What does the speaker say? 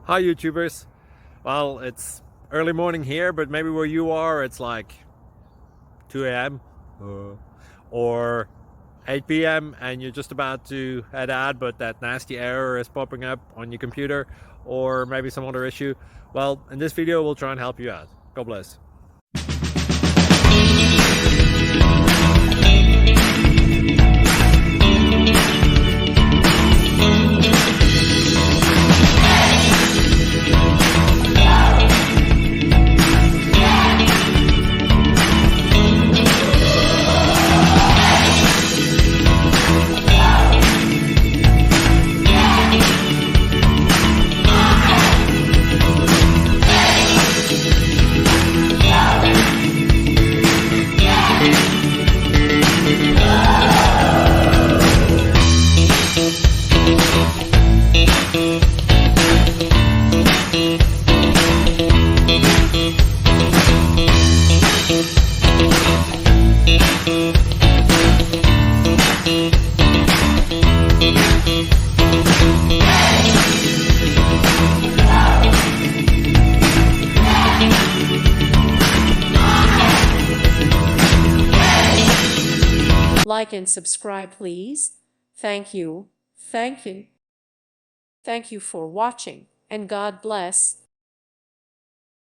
Hi YouTubers. Well, it's early morning here, but maybe where you are it's like 2 a.m. or 8 p.m. and you're just about to head out, but that nasty error is popping up on your computer, or maybe some other issue. Well, in this video we'll try and help you out. God bless. Like and subscribe, please. Thank you. Thank you. Thank you for watching, and God bless.